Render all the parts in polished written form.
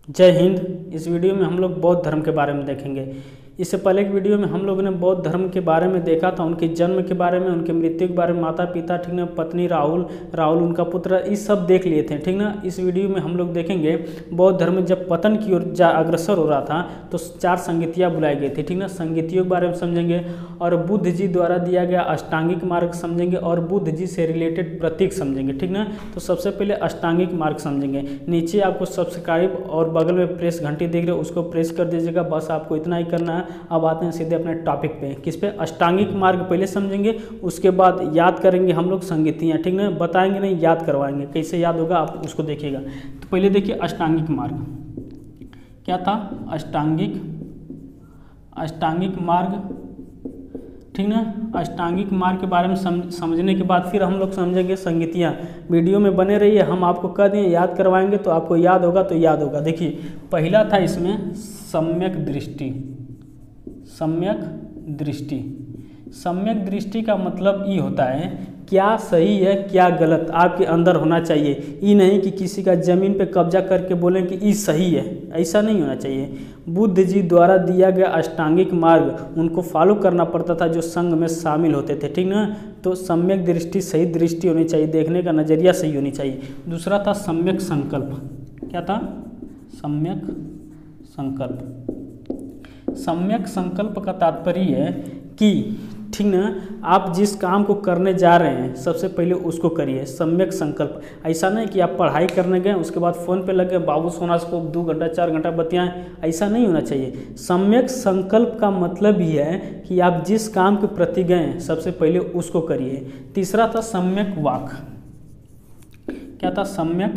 जय हिंद। इस वीडियो में हम लोग बौद्ध धर्म के बारे में देखेंगे। इससे पहले एक वीडियो में हम लोगों ने बौद्ध धर्म के बारे में देखा था, उनके जन्म के बारे में, उनके मृत्यु के बारे में, माता पिता, ठीक ना, पत्नी राहुल उनका पुत्र, ये सब देख लिए थे, ठीक ना। इस वीडियो में हम लोग देखेंगे बौद्ध धर्म जब पतन की ओर अग्रसर हो रहा था तो 4 संगीतियाँ बुलाई गई थी, ठीक ना। संगीतियों के बारे में समझेंगे और बुद्ध जी द्वारा दिया गया अष्टांगिक मार्ग समझेंगे और बुद्ध जी से रिलेटेड प्रतीक समझेंगे, ठीक ना। तो सबसे पहले अष्टांगिक मार्ग समझेंगे। नीचे आपको सब्सक्राइब और बगल में प्रेस घंटी दिख रही है, उसको प्रेस कर दीजिएगा, बस आपको इतना ही करना है। अब आते हैं सीधे अपने टॉपिक पे। किस पे? अष्टांगिक मार्ग पहले समझेंगे, उसके बाद याद करेंगे हम लोग संगीतियाँ, ठीक ना। बताएंगे नहीं, याद करवाएंगे। कैसे याद होगा आप उसको देखिएगा। तो पहले देखिए अष्टांगिक मार्ग क्या था। अष्टांगिक मार्ग, ठीक ना। अष्टांगिक मार्ग के बारे में समझने के बाद फिर हम लोग समझेंगे संगीतियाँ। वीडियो में बने रहिए, हम आपको कह दिए याद करवाएंगे तो आपको याद होगा तो याद होगा। देखिए पहला था इसमें सम्यक दृष्टि। सम्यक दृष्टि का मतलब ये होता है क्या सही है क्या गलत आपके अंदर होना चाहिए। ये नहीं कि किसी का ज़मीन पे कब्जा करके बोलें कि ये सही है, ऐसा नहीं होना चाहिए। बुद्ध जी द्वारा दिया गया अष्टांगिक मार्ग उनको फॉलो करना पड़ता था जो संघ में शामिल होते थे, ठीक ना। तो सम्यक दृष्टि, सही दृष्टि होनी चाहिए, देखने का नज़रिया सही होनी चाहिए। दूसरा था सम्यक संकल्प। क्या था? सम्यक संकल्प। सम्यक संकल्प का तात्पर्य है कि, ठीक ना, आप जिस काम को करने जा रहे हैं सबसे पहले उसको करिए। सम्यक संकल्प। ऐसा नहीं कि आप पढ़ाई करने गए उसके बाद फ़ोन पे लग गए, बाबू सोना को 2 घंटा 4 घंटा बतियाएं, ऐसा नहीं होना चाहिए। सम्यक संकल्प का मतलब ही है कि आप जिस काम के प्रति गए सबसे पहले उसको करिए। तीसरा था सम्यक वाक। क्या था? सम्यक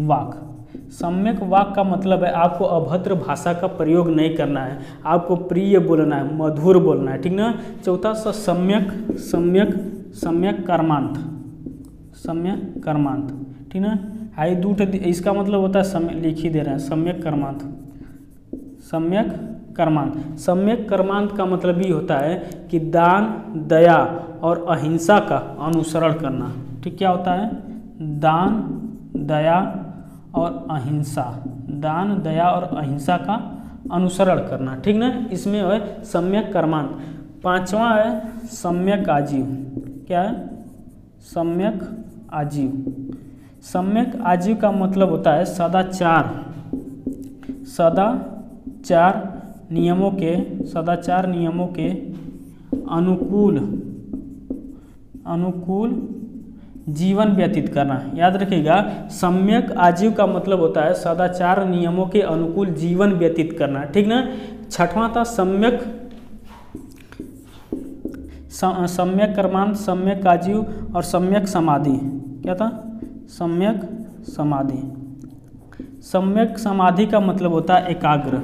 वाक। सम्यक वाक का मतलब है आपको अभद्र भाषा का प्रयोग नहीं करना है, आपको प्रिय बोलना है, मधुर बोलना है, ठीक ना। चौथा सा सम्यक कर्मांत, ठीक ना। हाई दूठ, इसका मतलब होता है समय, लिख ही दे रहे हैं, सम्यक कर्मांत का मतलब ये होता है कि दान, दया और अहिंसा का अनुसरण करना, ठीक। क्या होता है? दान, दया और अहिंसा का अनुसरण करना, ठीक ना। इसमें है सम्यक कर्मांत। 5वां है सम्यक आजीव। क्या है? सम्यक आजीव का मतलब होता है सदाचार नियमों के अनुकूल जीवन व्यतीत करना। याद रखिएगा, सम्यक आजीव का मतलब होता है सदाचार नियमों के अनुकूल जीवन व्यतीत करना, ठीक ना। 6वां था सम्यक कर्मांत, सम्यक आजीव और सम्यक समाधि। क्या था? सम्यक समाधि का मतलब होता है एकाग्र।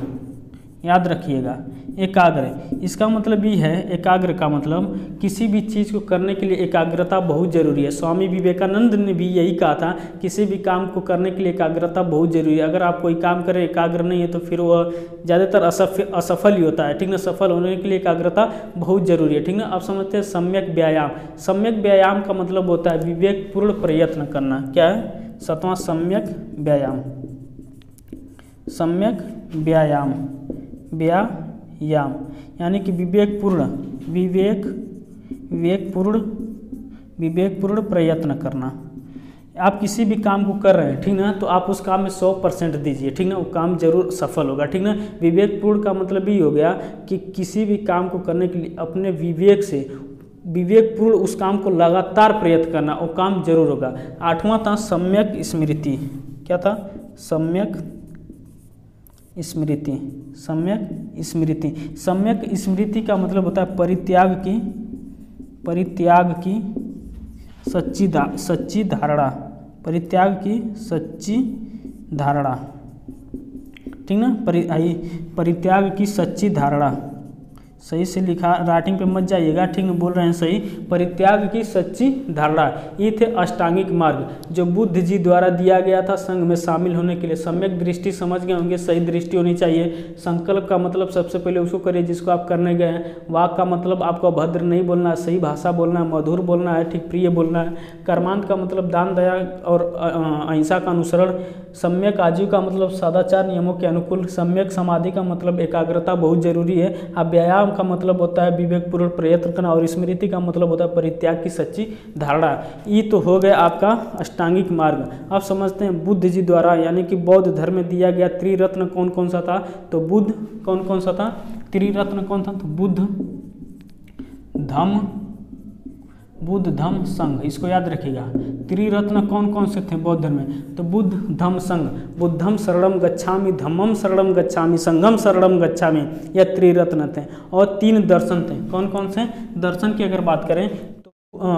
याद रखिएगा, एकाग्र। इसका मतलब ये है, एकाग्र का मतलब किसी भी चीज़ को करने के लिए एकाग्रता बहुत ज़रूरी है। स्वामी विवेकानंद ने भी यही कहा था, किसी भी काम को करने के लिए एकाग्रता बहुत ज़रूरी है। अगर आप कोई काम करें एकाग्र नहीं है तो फिर वह ज़्यादातर असफल ही होता है, ठीक ना। सफल होने के लिए एकाग्रता बहुत ज़रूरी है, ठीक ना। आप समझते हैं सम्यक व्यायाम। सम्यक व्यायाम का मतलब होता है विवेकपूर्ण प्रयत्न करना। क्या है? 7वां सम्यक व्यायाम यानी कि विवेकपूर्ण प्रयत्न करना। आप किसी भी काम को कर रहे हैं, ठीक ना, तो आप उस काम में 100% दीजिए, ठीक ना। वो काम जरूर सफल होगा, ठीक ना। विवेकपूर्ण का मतलब ये हो गया कि किसी भी काम को करने के लिए अपने विवेकपूर्ण उस काम को लगातार प्रयत्न करना, वो काम जरूर होगा। 8वां था सम्यक स्मृति। क्या था? सम्यक स्मृति का मतलब होता है परित्याग की सच्ची धारणा, ठीक ना। परित्याग की सच्ची धारणा। सही से लिखा, राइटिंग पे मत जाइएगा, ठीक है, बोल रहे हैं सही। परित्याग की सच्ची धारणा, ये थे अष्टांगिक मार्ग जो बुद्ध जी द्वारा दिया गया था संघ में शामिल होने के लिए। सम्यक दृष्टि समझ गए होंगे, सही दृष्टि होनी चाहिए। संकल्प का मतलब सबसे पहले उसको करिए जिसको आप करने गए हैं। वाक का मतलब आपको अभद्र नहीं बोलना है, सही भाषा बोलना है, मधुर बोलना है, ठीक, प्रिय बोलना है। कर्मांत का मतलब दान, दया और अहिंसा का अनुसरण सम्यक आजीविका मतलब सदाचार नियमों के अनुकूल, सम्यक समाधि का मतलब एकाग्रता बहुत जरूरी है, अब व्यायाम का मतलब होता है विवेकपूर्ण प्रयत्न करना, और स्मृति का मतलब होता है परित्याग की सच्ची धारणा। ये तो हो गया आपका अष्टांगिक मार्ग। अब समझते हैं बुद्ध जी द्वारा यानी कि बौद्ध धर्म में दिया गया त्रिरत्न कौन कौन सा था। तो बुद्ध कौन कौन सा था, त्रिरत्न कौन था, तो बुद्ध धम्म संघ, इसको याद रखिएगा। त्रिरत्न कौन कौन से थे बौद्ध धर्म में, तो बुद्ध धम्म संघ, बुद्धम शरणम गच्छामि, धम्मम शरणम गच्छामि, संघम शरणम गच्छामि, यह त्रिरत्न थे। और 3 दर्शन थे, कौन कौन से दर्शन की अगर बात करें तो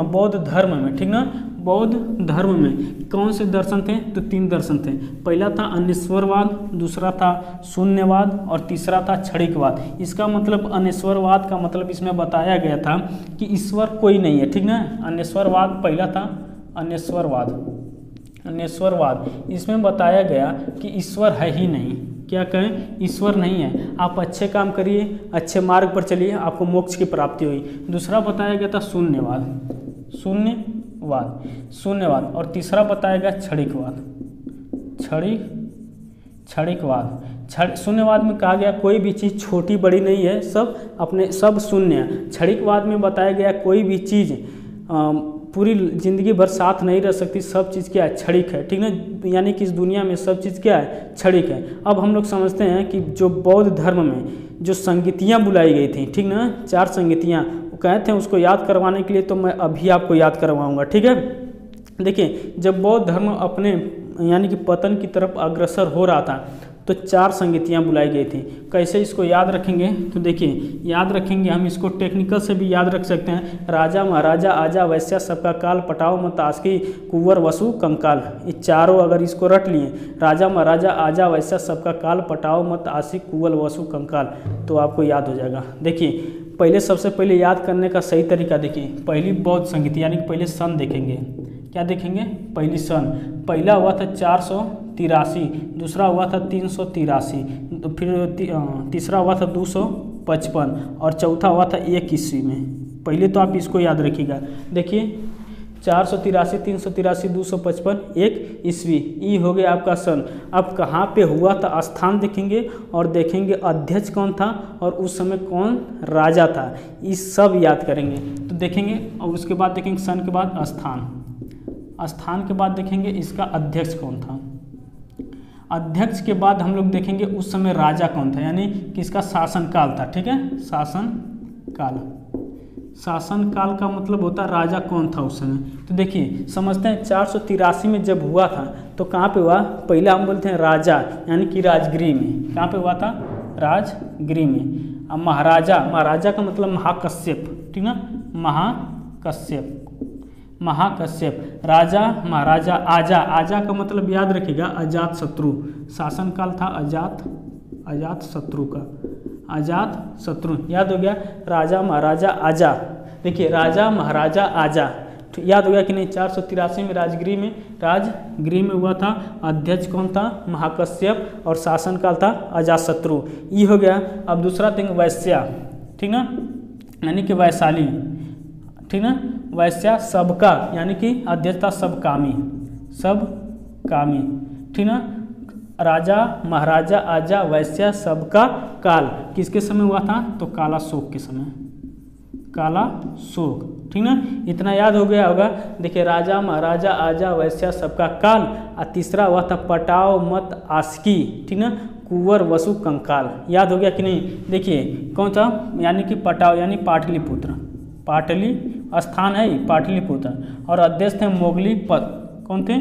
बौद्ध धर्म में, ठीक ना, बौद्ध धर्म में कौन से दर्शन थे, तो 3 दर्शन थे। पहला था अनिश्वरवाद, दूसरा था शून्यवाद और तीसरा था क्षणिकवाद। इसका मतलब अनिश्वरवाद का मतलब इसमें बताया गया था कि ईश्वर कोई नहीं है, ठीक ना। अनिश्वरवाद पहला था, अनिश्वरवाद इसमें बताया गया कि ईश्वर है ही नहीं, क्या कहें, ईश्वर नहीं है, आप अच्छे काम करिए, अच्छे मार्ग पर चलिए, आपको मोक्ष की प्राप्ति हुई। दूसरा बताया गया था शून्यवाद और तीसरा बताया गया क्षणिकवाद। शून्यवाद में कहा गया कोई भी चीज़ छोटी बड़ी नहीं है, सब शून्य है। क्षणिकवाद में बताया गया कोई भी चीज़ पूरी जिंदगी भर साथ नहीं रह सकती, सब चीज़ क्या है, क्षणिक है, ठीक ना, यानी कि इस दुनिया में सब चीज़ क्या है, क्षणिक है। अब हम लोग समझते हैं कि जो बौद्ध धर्म में जो संगीतियाँ बुलाई गई थी, ठीक ना, 4 संगीतियाँ कहते हैं, उसको याद करवाने के लिए तो मैं अभी आपको याद करवाऊंगा, ठीक है। देखिए जब बौद्ध धर्म अपने यानी कि पतन की तरफ अग्रसर हो रहा था तो 4 संगीतियाँ बुलाई गई थी। कैसे इसको याद रखेंगे, तो देखिए याद रखेंगे हम इसको टेक्निकल से भी याद रख सकते हैं। राजा महाराजा आजा वैश्या सबका काल, पटाओ मत आस्की कुंवर वसु कंकाल, ये चारों अगर इसको रट लिए, राजा महाराजा आजा वैश्या सबका काल, पटाओ मत आस्की कुंवर वसु कंकाल, तो आपको याद हो जाएगा। देखिए पहले सबसे पहले याद करने का सही तरीका देखिए, पहली बौद्ध संगीत यानी कि पहले सन देखेंगे, क्या देखेंगे, पहली सन, पहला हुआ था 483, दूसरा हुआ था 383, तो फिर तीसरा हुआ था 255 और चौथा हुआ था 1 ईस्वी में। पहले तो आप इसको याद रखिएगा। देखिए 483, 383, 255, 1 ईस्वी, ये हो गया आपका सन। अब कहाँ पे हुआ था स्थान देखेंगे और देखेंगे अध्यक्ष कौन था और उस समय कौन राजा था, ये सब याद करेंगे। तो देखेंगे और उसके बाद देखेंगे सन के बाद स्थान के बाद देखेंगे इसका अध्यक्ष कौन था, अध्यक्ष के बाद हम लोग देखेंगे उस समय राजा कौन था, यानी किसका शासनकाल था, ठीक है, शासनकाल का मतलब होता है राजा कौन था उस समय। तो देखिए समझते हैं 483 में जब हुआ था तो कहाँ पे हुआ, पहले हम बोलते हैं राजा यानी कि राजगृह में, कहाँ पे हुआ था, राजगृह में। अब महाराजा का मतलब महाकश्यप, ठीक ना, महाकश्यप, राजा महाराजा आजा का मतलब याद रखिएगा अजात शत्रु, शासनकाल था अजात शत्रु, याद हो गया, राजा महाराजा आजा। देखिए राजा महाराजा आजा, तो याद हो गया कि नहीं। 483 में राजगृह में हुआ था, अध्यक्ष कौन था, महाकश्यप, और शासनकाल था अजात शत्रु, ये हो गया। अब दूसरा थिंग वैश्या, ठीक ना, यानी कि वैशाली, ठीक ना, वैश्या सबका यानी कि अध्यक्ष था सबकामी, ठीक ना, राजा महाराजा आजा वैश्या सबका काल किसके समय हुआ था, तो कालाशोक के समय, ठीक ना, इतना याद हो गया होगा। देखिए राजा महाराजा आजा वैश्या सबका काल, और तीसरा हुआ था पटाओ मत आस्की, ठीक ना, कुंवर वसु कंकाल, याद हो गया कि नहीं। देखिए कौन था, यानी कि पटाओ यानी पाटलिपुत्र, स्थान है पाटलिपुत्र, और अध्यक्ष थे मोगलीपत, कौन थे,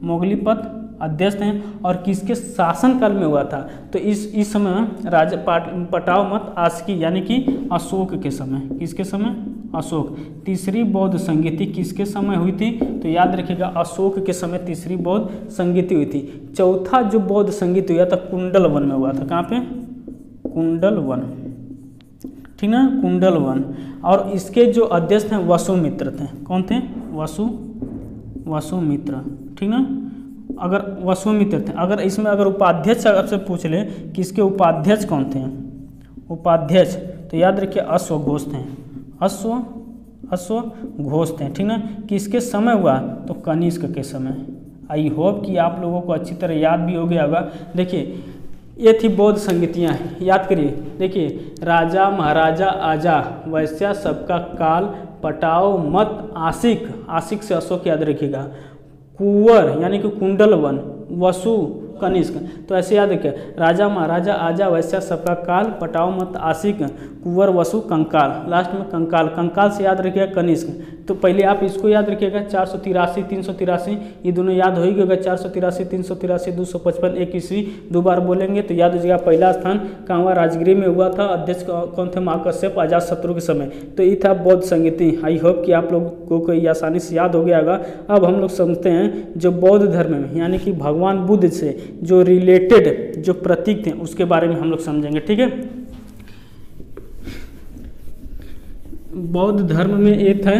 मोगलीपत अध्यक्ष हैं, और किसके शासनकाल में हुआ था, तो इस समय राजा पटाओ मत आस्की यानी कि अशोक के समय, किसके समय, अशोक। तीसरी बौद्ध संगीति किसके समय हुई थी, तो याद रखिएगा अशोक के समय तीसरी बौद्ध संगीति हुई थी। चौथा जो बौद्ध संगीत हुआ था कुंडलवन में हुआ था, कहाँ पे, कुंडलवन, ठीक ना, कुंडलवन, और इसके जो अध्यक्ष थे वसुमित्र थे, कौन थे, वसुमित्र, ठीक ना, अगर वसुमित्र थे। अगर इसमें अगर उपाध्यक्ष आपसे पूछ ले कि इसके उपाध्यक्ष कौन थे, उपाध्यक्ष, तो याद रखिए अश्वघोष थे, अश्वघोष थे, ठीक ना। किसके समय हुआ, तो कनिष्क के समय, आई होप कि आप लोगों को अच्छी तरह याद भी हो गया होगा। देखिए ये थी बौद्ध संगीतियाँ, याद करिए। देखिए राजा महाराजा आजा, वैश्या सबका काल, पटाओ मत आशिक, आशिक से अशोक याद रखिएगा, कुंवर यानी कि कुंडलवन, वसु कनिष्क। तो ऐसे याद रखिए, राजा महाराजा आजा, वैश्या सबका काल, पटाओ मत आशिक, कुंवर वसु कंकाल, लास्ट में कंकाल, कंकाल से याद रखिएगा कनिष्क। तो पहले आप इसको याद रखिएगा 483 383, ये दोनों याद हो ही गएगा, 483 383 255 21वीं, दो बार बोलेंगे तो याद हो जाएगा। पहला स्थान कहाँ हुआ, राजगिरी में हुआ था। अध्यक्ष कौन थे, महाकश्यप, अजात शत्रु के समय। तो ये था बौद्ध संगीति। आई होप कि आप लोगों को ये आसानी से याद हो गया होगा। अब हम लोग समझते हैं जो बौद्ध धर्म में यानी कि भगवान बुद्ध से जो रिलेटेड जो प्रतीक थे उसके बारे में हम लोग समझेंगे, ठीक है। बौद्ध धर्म में एक है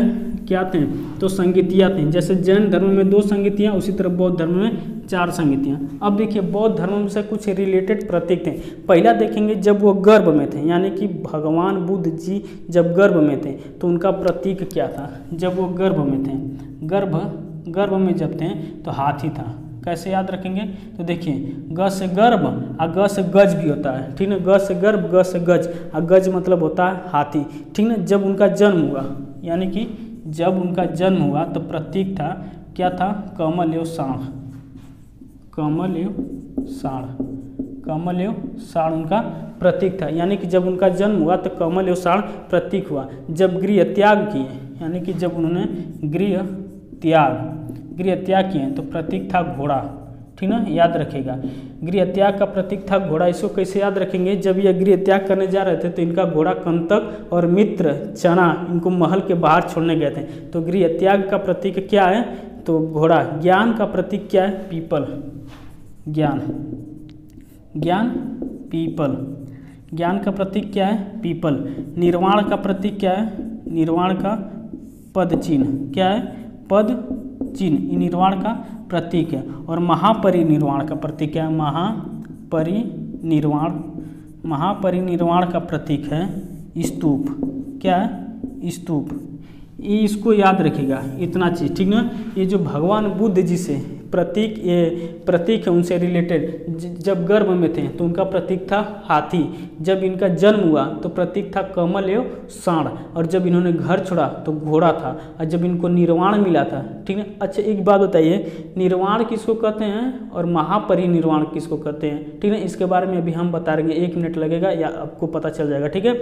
क्या थे, तो संगीतियाँ थी। जैसे जैन धर्म में 2 संगीतियाँ, उसी तरह बौद्ध धर्म में 4 संगीतियाँ। अब देखिए बौद्ध धर्म से कुछ रिलेटेड प्रतीक थे। पहला देखेंगे जब वो गर्भ में थे, यानी कि भगवान बुद्ध जी जब गर्भ में थे तो उनका प्रतीक क्या था। जब वो गर्भ में थे, गर्भ में जब थे तो हाथी था। कैसे याद रखेंगे, तो देखिए ग से गर्भ और ग से गज भी होता है, ठीक ना। ग से गर्भ, ग से गज, और गज मतलब होता है हाथी, ठीक ना। जब उनका जन्म हुआ, यानी कि जब उनका जन्म हुआ तो प्रतीक था क्या था, कमल एवं साढ़, कमल एवं साढ़, कमल एवं साढ़ उनका प्रतीक था। यानी कि जब उनका जन्म हुआ तो कमल एवं साढ़ प्रतीक हुआ। जब गृह त्याग किए, यानी कि जब उन्होंने गृह त्याग किए तो प्रतीक था घोड़ा, ठीक ना, याद रखेगा। गृह त्याग का प्रतीक था घोड़ा। इसको कैसे याद रखेंगे, जब ये गृह त्याग करने जा रहे थे तो इनका घोड़ा कंतक और मित्र चना इनको महल के बाहर छोड़ने गए थे। तो गृह त्याग का प्रतीक क्या है, तो घोड़ा। ज्ञान का प्रतीक क्या है, पीपल, ज्ञान पीपल, ज्ञान का प्रतीक क्या है, पीपल। निर्वाण का प्रतीक क्या है, निर्वाण का पद चिन्ह, क्या है, पद चिन्ह, निर्वाण का प्रतीक है। और महापरिनिर्वाण का प्रतीक क्या है, महापरिनिर्वाण का प्रतीक है स्तूप, क्या है, स्तूप। ये इसको याद रखिएगा, इतना चीज़, ठीक ना। ये जो भगवान बुद्ध जी से प्रतीक है उनसे रिलेटेड, जब गर्भ में थे तो उनका प्रतीक था हाथी, जब इनका जन्म हुआ तो प्रतीक था कमल एवं साढ़, और जब इन्होंने घर छोड़ा तो घोड़ा था, और जब इनको निर्वाण मिला था, ठीक है। अच्छा एक बात बताइए, निर्वाण किसको कहते हैं और महापरिनिर्वाण किसको कहते हैं, ठीक है। इसके बारे में अभी हम बता देंगे, 1 मिनट लगेगा या आपको पता चल जाएगा, ठीक है।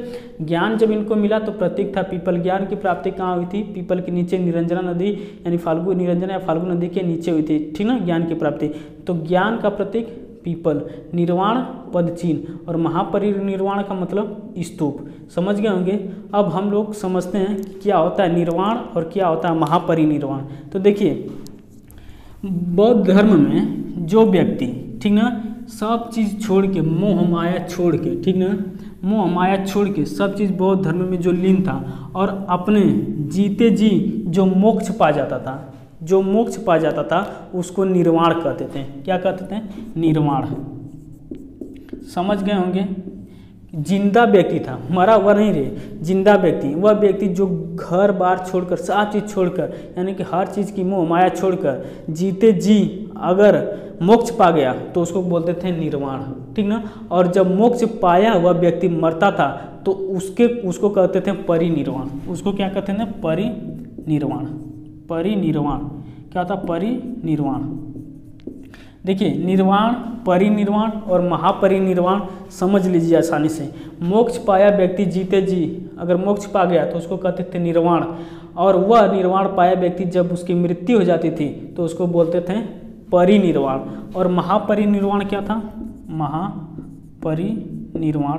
ज्ञान जब इनको मिला तो प्रतीक था पीपल। ज्ञान की प्राप्ति कहाँ हुई थी, पीपल के नीचे निरंजना नदी यानी फाल्गु निरंजना या फाल्गु नदी के नीचे हुई थी, ठीक ना, ज्ञान की प्राप्ति। तो ज्ञान का प्रतीक पीपल, निर्वाण पद चिन्ह, और महापरिनिर्वाण का मतलब स्तूप। समझ गए होंगे। अब हम लोग समझते हैं क्या होता है निर्वाण और क्या होता है महापरिनिर्वाण। तो देखिए बौद्ध धर्म में जो व्यक्ति, ठीक ना, सब चीज़ छोड़ के, मोह माया छोड़ के, ठीक ना, मोह माया छोड़ के सब चीज़ बौद्ध धर्म में जो लीन था, और अपने जीते जी जो मोक्ष पा जाता था, जो मोक्ष पा जाता था उसको निर्वाण कहते थे। क्या कहते थे, निर्वाण। समझ गए होंगे। जिंदा व्यक्ति था, मरा हुआ नहीं रे, जिंदा व्यक्ति, वह व्यक्ति जो घर बार छोड़कर, सब चीज़ छोड़कर, यानी कि हर चीज़ की मोह माया छोड़कर जीते जी अगर मोक्ष पा गया तो उसको बोलते थे निर्वाण, ठीक ना। और जब मोक्ष पाया हुआ व्यक्ति मरता था तो उसको कहते थे परिनिर्वाण। उसको क्या कहते थे, परिनिर्वाण। परिनिर्वाण क्या था, परिनिर्वाण। देखिए निर्वाण, परिनिर्वाण और महापरिनिर्वाण समझ लीजिए आसानी से। मोक्ष पाया व्यक्ति जीते जी अगर मोक्ष पा गया तो उसको कहते थे निर्वाण, और वह निर्वाण पाया व्यक्ति जब उसकी मृत्यु हो जाती थी तो उसको बोलते थे परिनिर्वाण। और महापरिनिर्वाण क्या था, महापरिनिर्वाण।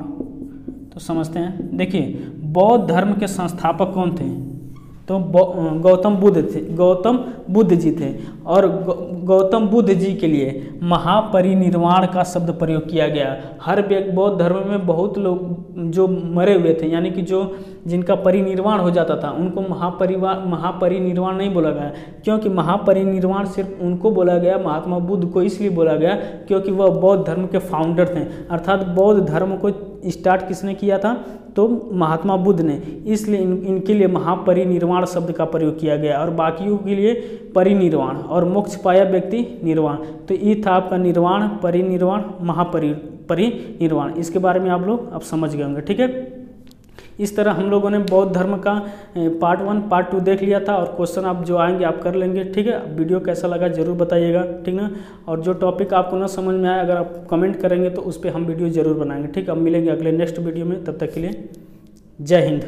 तो समझते हैं। देखिए बौद्ध धर्म के संस्थापक कौन थे, तो गौतम बुद्ध जी थे। और गौतम बुद्ध जी के लिए महापरिनिर्वाण का शब्द प्रयोग किया गया। हर बौद्ध धर्म में बहुत लोग जो मरे हुए थे, यानी कि जो जिनका परिनिर्वाण हो जाता था, उनको महापरिनिर्वाण नहीं बोला गया, क्योंकि महापरिनिर्वाण सिर्फ उनको बोला गया, महात्मा बुद्ध को इसलिए बोला गया क्योंकि वह बौद्ध धर्म के फाउंडर थे। अर्थात बौद्ध धर्म को स्टार्ट किसने किया था, तो महात्मा बुद्ध ने, इसलिए इनके लिए महापरिनिर्वाण शब्द का प्रयोग किया गया और बाकियों के लिए परिनिर्वाण, और मोक्ष पाया व्यक्ति निर्वाण। तो ये था आपका निर्वाण, परिनिर्वाण, परिनिर्वाण। इसके बारे में आप लोग अब समझ गए होंगे, ठीक है। इस तरह हम लोगों ने बौद्ध धर्म का पार्ट 1 पार्ट 2 देख लिया था, और क्वेश्चन आप जो आएंगे आप कर लेंगे, ठीक है। वीडियो कैसा लगा जरूर बताइएगा, ठीक ना। और जो टॉपिक आपको ना समझ में आए अगर आप कमेंट करेंगे तो उस पर हम वीडियो जरूर बनाएंगे, ठीक है। अब मिलेंगे अगले नेक्स्ट वीडियो में, तब तक के लिए जय हिंद।